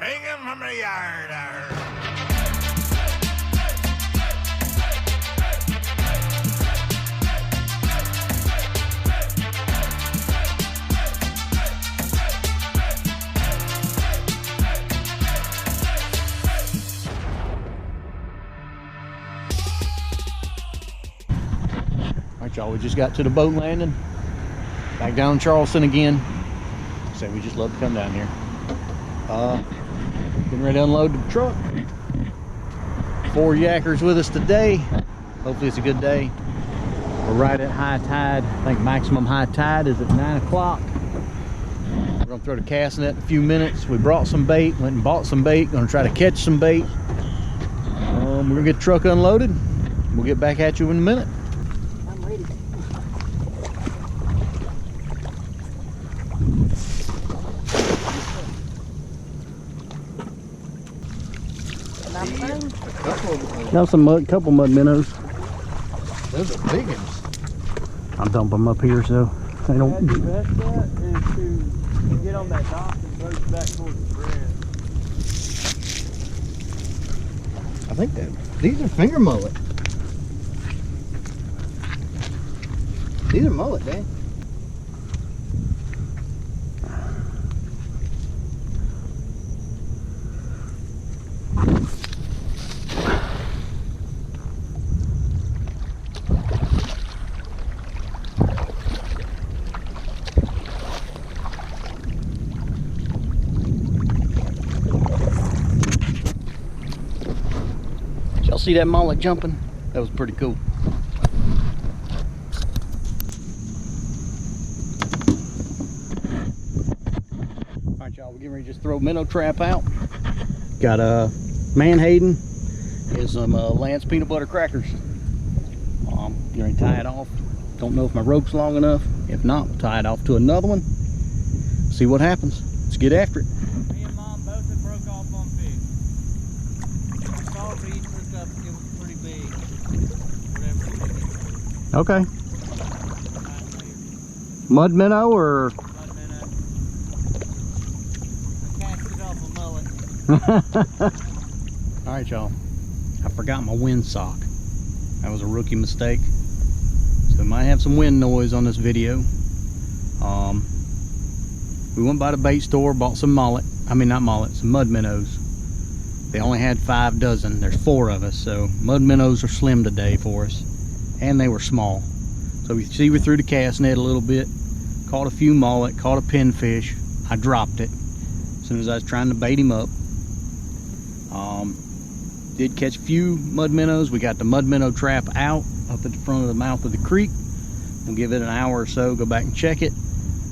Take him from the yard. Alright y'all, we just got to the boat landing. Back down in Charleston again. So we just love to come down here. Getting ready to unload the truck. 4 yackers with us today. Hopefully it's a good day. We're right at high tide. I think maximum high tide is at 9 o'clock. We're gonna throw the cast net in a few minutes. We brought some bait, went and bought some bait, gonna try to catch some bait. We're gonna get the truck unloaded. We'll get back at you in a minute. I'm ready. Got some mud, couple mud minnows. Those are big ones. I'll dump them up here so they don't. The best bet is to get on that dock and go back towards the bridge. I think that these are finger mullet. These are mullet, Dan. Y'all see that mullet jumping? That was pretty cool. Alright y'all, we're getting ready to just throw minnow trap out. Got a Manhattan and some Lance peanut butter crackers. Getting ready to tie it off. Don't know if my rope's long enough. If not, we'll tie it off to another one. See what happens. Let's get after it. Me and Mom both have broke off on fish. I saw Reed hooked up, it was pretty big. Whatever it is. Okay. Mud minnow or? Mud minnow. I cast it off a mullet. Alright y'all, I forgot my wind sock. That was a rookie mistake. So we might have some wind noise on this video. We went by the bait store, bought some mullet. I mean not mullet, some mud minnows. They only had 5 dozen. There's 4 of us, so mud minnows are slim today for us. And they were small. So we see we threw the cast net a little bit, caught a few mullet, caught a pinfish. I dropped it as soon as I was trying to bait him up. Did catch a few mud minnows. We got the mud minnow trap out up at the front of the mouth of the creek. We'll give it an hour or so, go back and check it.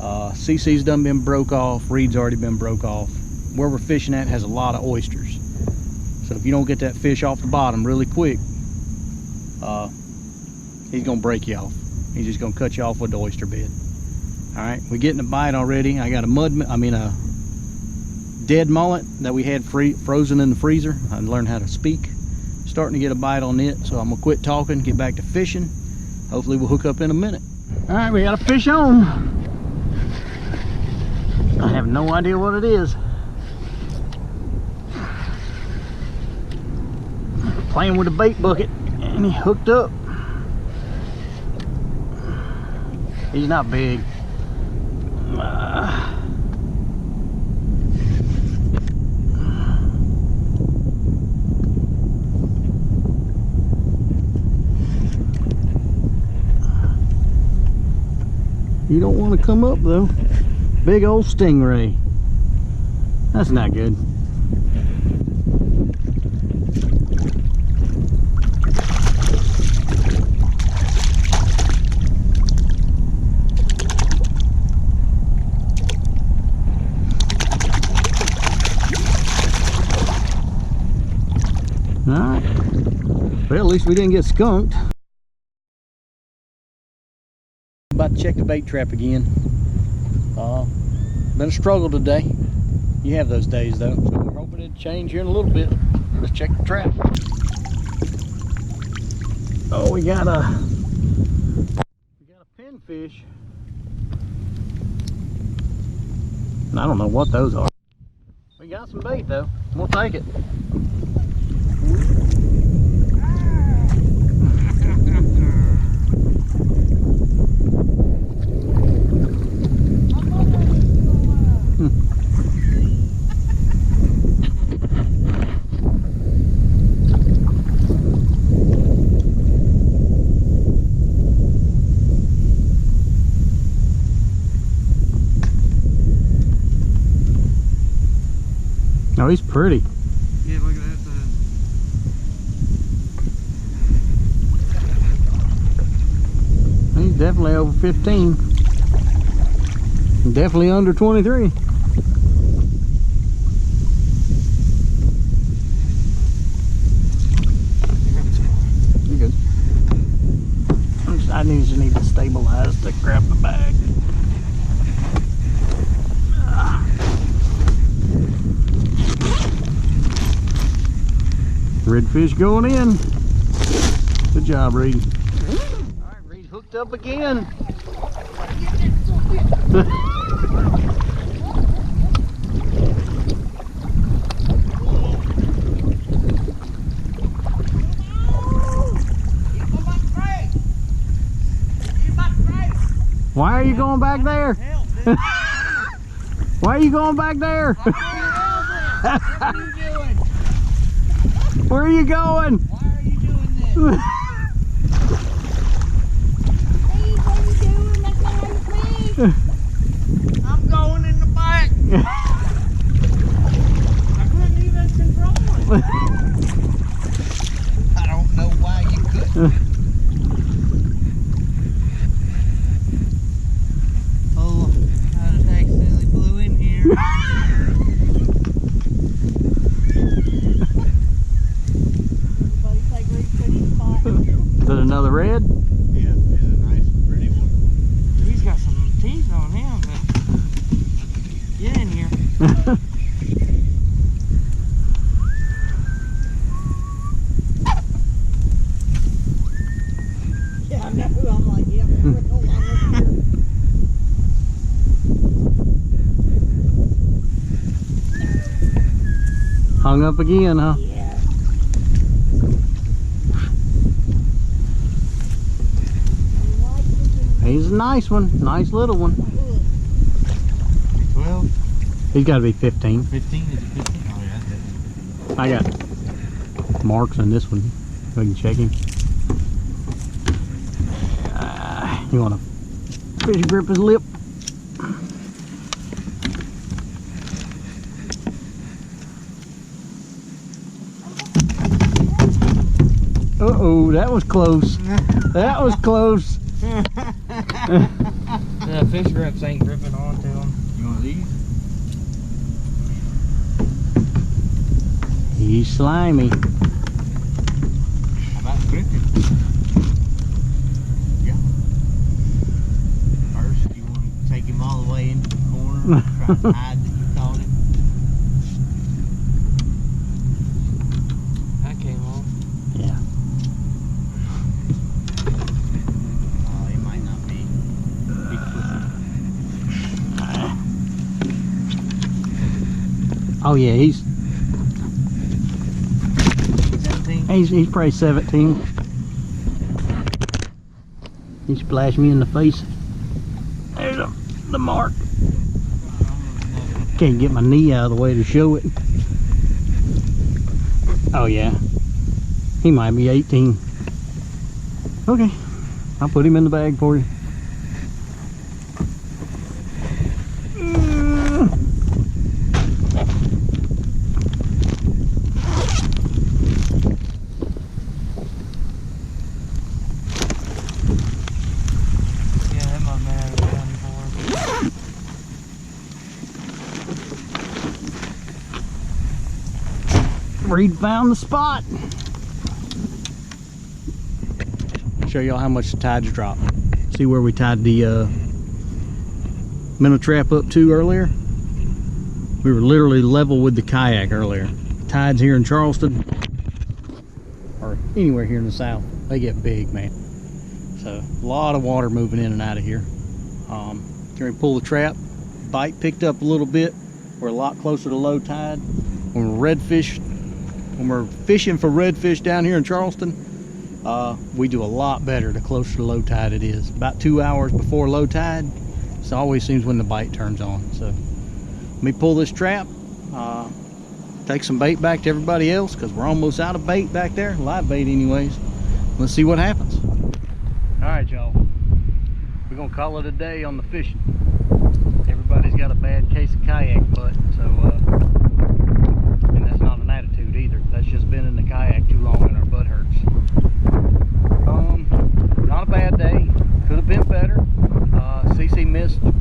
CC's done been broke off, Reed's already been broke off. Where we're fishing at has a lot of oysters. So if you don't get that fish off the bottom really quick, he's gonna break you off. He's just gonna cut you off with the oyster bed. All right, we're getting a bite already. I got a dead mullet that we had frozen in the freezer. I learned how to speak. Starting to get a bite on it, so I'm gonna quit talking, get back to fishing. Hopefully we'll hook up in a minute. All right, we got a fish on. I have no idea what it is. Playing with a bait bucket and he hooked up. He's not big. You don't want to come up though. Big old stingray. That's not good. Alright. Well, at least we didn't get skunked. About to check the bait trap again. Been a struggle today. You have those days though, so we're hoping it'll change here in a little bit. Let's check the trap. Oh, we got a pinfish. And I don't know what those are. We got some bait though. We'll take it. Oh, he's pretty. Yeah, look at that thing. He's definitely over 15. Definitely under 23. You're good. I just need to stabilize to grab the bag. Redfish going in. Good job, Reed. Alright, Reed hooked up again. Why are you going back there? Why are you going back there? What are you doing? Where are you going? Why are you doing this? Hey, what are you doing? That's not how you play. I'm going in the back. I couldn't even control it. I don't know why you couldn't. Oh, I just accidentally blew in here. Everybody take redfish spot. Is that another red? Yeah, it's a nice, pretty one. He's got some teeth on him, but get in here. Yeah, I know. I'm like, yeah, we're no longer here. Hung up again, huh? Yeah. He's a nice one. Nice little one. 12, He's got to be 15. 15, is it 15? Oh yeah, that's I got marks on this one. We can check him. You want to fish grip his lip? Uh-oh, that was close. That was close. The fish grips ain't gripping onto them. You want these? He's slimy. How about gripping? Yeah. First, you want to take him all the way into the corner, try to hide that you caught him. That came off. Yeah. Oh, it might not be. Big pussy. Oh yeah, he's 17. he's probably 17. He splashed me in the face. There's the mark. Can't get my knee out of the way to show it. Oh yeah, he might be 18. Okay, I'll put him in the bag for you. Yeah, that might matter down for Reed found the spot. Show y'all how much the tide's dropped. See where we tied the minnow trap up to earlier? We were literally level with the kayak earlier. Tides here in Charleston, or anywhere here in the south, they get big, man. So a lot of water moving in and out of here. Can we pull the trap? Bite picked up a little bit. We're a lot closer to low tide. When we're fishing for redfish down here in Charleston, we do a lot better the closer to low tide it is. About 2 hours before low tide, it always seems when the bite turns on. So let me pull this trap, take some bait back to everybody else because we're almost out of bait back there, live bait anyways. Let's see what happens. All right, y'all, we're gonna call it a day on the fishing. Everybody's got a bad case of kayak butt, so and that's not an attitude either. That's just been in the kayak too long and our butt hurts. Not a bad day. Could have been better. CC missed a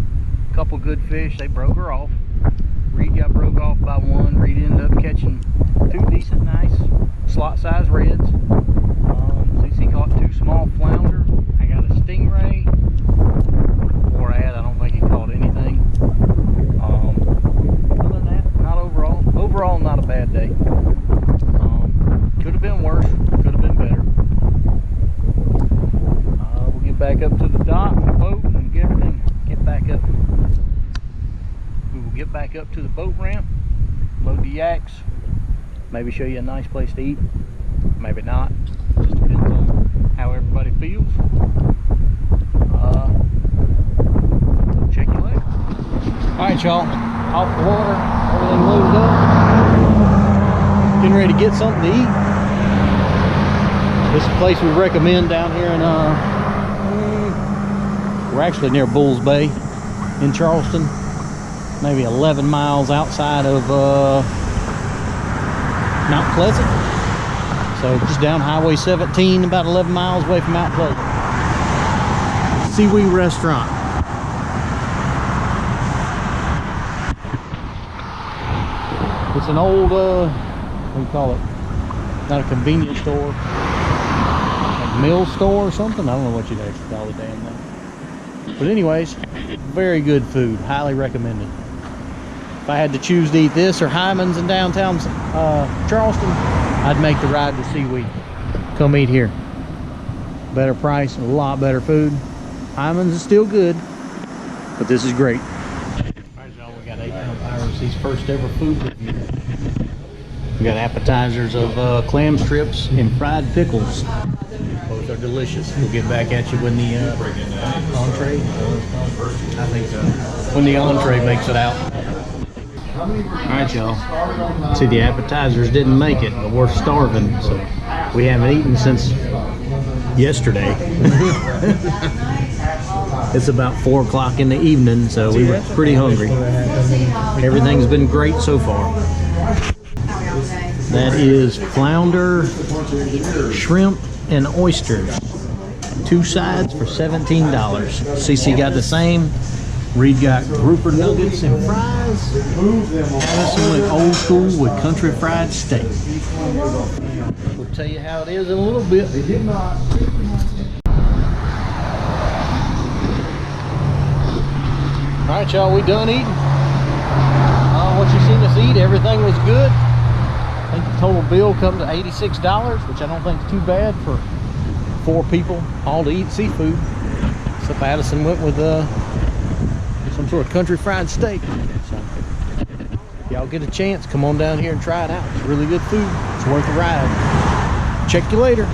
couple good fish. They broke her off. Reed got broke off by one. Reed ended up catching 2 decent, nice slot size reds. CC caught 2 small flounder. I got a stingray. Poor ad, I don't think he caught anything. Other than that, not overall. Overall, not a bad day. Could have been worse. Could have been better. We'll get back up to the dock, the boat, and get everything. Get back up. We will get back up to the boat ramp, load the yaks, maybe show you a nice place to eat. Maybe not. Just depends on how everybody feels. Check you later. Alright, y'all. Off the water. Everything loaded up. Getting ready to get something to eat. This is a place we recommend down here in we're actually near Bulls Bay in Charleston. Maybe 11 miles outside of Mount Pleasant. So just down Highway 17, about 11 miles away from Mount Pleasant. Seaweed Restaurant. It's an old, what do you call it? Not a convenience store. A mill store or something? I don't know what you'd actually call the damn thing. But anyways, very good food. Highly recommended. If I had to choose to eat this or Hyman's in downtown Charleston, I'd make the ride to Seaweed. Come eat here. Better price, a lot better food. Hyman's is still good, but this is great. Alright, y'all, we got 8 Piracy's first ever food. We got appetizers of clam strips and fried pickles. Both are delicious. We'll get back at you when the entree. I think so. When the entree makes it out. Alright, y'all. See, the appetizers didn't make it, but we're starving, so we haven't eaten since yesterday. It's about 4 o'clock in the evening, so we were pretty hungry. Everything's been great so far. That is flounder, shrimp, and oysters. 2 sides for $17. CC got the same. Reed got grouper nuggets and fries. Addison went old school with country fried steak. We'll tell you how it is in a little bit. Alright, y'all, we done eating. What you seen us eat, everything was good. I think the total bill comes to $86, which I don't think is too bad for 4 people all to eat seafood. Except Addison went with some sort of country fried steak. So if y'all get a chance, come on down here and try it out. It's really good food. It's worth a ride. Check you later.